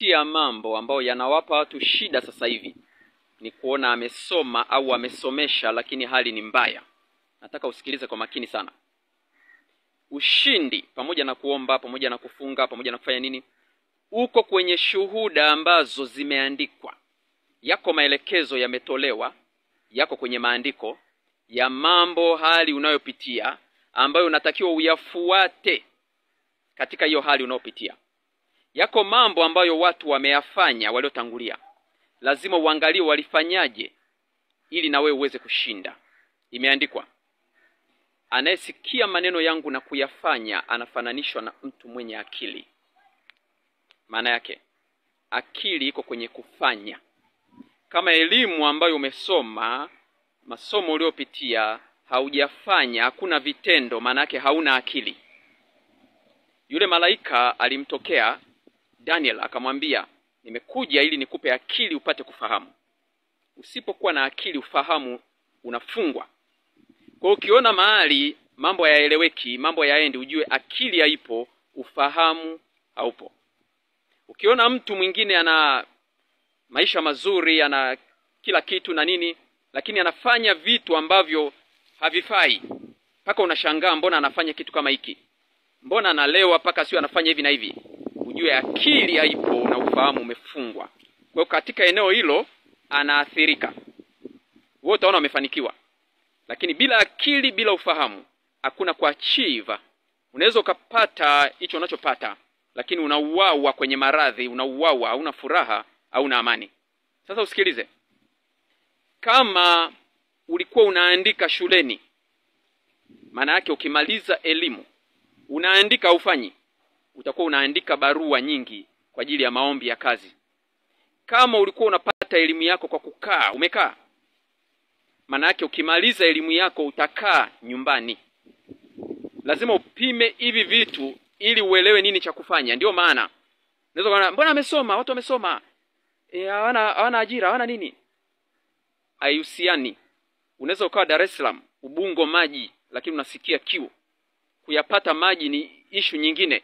ya mambo ambayo yanawapa watu shida sasa hivi ni kuona amesoma au amesomesha lakini hali ni mbaya. Nataka usikilize kwa makini sana. Ushindi pamoja na kuomba, pamoja na kufunga, pamoja na kufanya nini, uko kwenye shuhuda ambazo zimeandikwa. Yako maelekezo yametolewa, yako kwenye maandiko ya mambo, hali unayopitia ambayo unatakiwa uyafuate katika hiyo hali unayopitia. Yako mambo ambayo watu wameyafanya waliotangulia. Lazima uangalie walifanyaje ili na wewe uweze kushinda. Imeandikwa, anayesikia maneno yangu na kuyafanya anafananishwa na mtu mwenye akili. Maana yake akili iko kwenye kufanya. Kama elimu ambayo umesoma, masomo uliopitia, haujafanya, hakuna vitendo, maana yake hauna akili. Yule malaika alimtokea Daniel akamwambia, nimekuja ili nikupe akili upate kufahamu. Usipokuwa na akili, ufahamu unafungwa. Kwa hiyo ukiona mahali mambo hayaeleweki, mambo yaendi, ujue akili haipo, ufahamu haupo. Ukiona mtu mwingine ana maisha mazuri, ana kila kitu na nini, lakini anafanya vitu ambavyo havifai, paka unashangaa mbona anafanya kitu kama hiki, mbona analewa paka sio anafanya hivi na hivi, ujue akili haipo na ufahamu umefungwa. Kwa hiyo katika eneo hilo anaathirika. Wewe utaona umefanikiwa, lakini bila akili, bila ufahamu, hakuna kuachieve. Unaweza ukapata hicho unachopata, lakini unauawa kwenye maradhi, unauawa, hauna furaha, hauna amani. Sasa usikilize. Kama ulikuwa unaandika shuleni, maana yake ukimaliza elimu unaandika ufanyi, utakuwa unaandika barua nyingi kwa ajili ya maombi ya kazi. Kama ulikuwa unapata elimu yako kwa kukaa, umekaa, maana yake ukimaliza elimu yako utakaa nyumbani. Lazima upime hivi vitu ili uelewe nini cha kufanya. Ndio maana unaweza kuona mbona amesoma, watu wamesoma, hawana ajira, hawana nini. Haihusiani. Unaweza ukawa Dar es Salaam, Ubungo maji, lakini unasikia kiu. Kuyapata maji ni issue nyingine.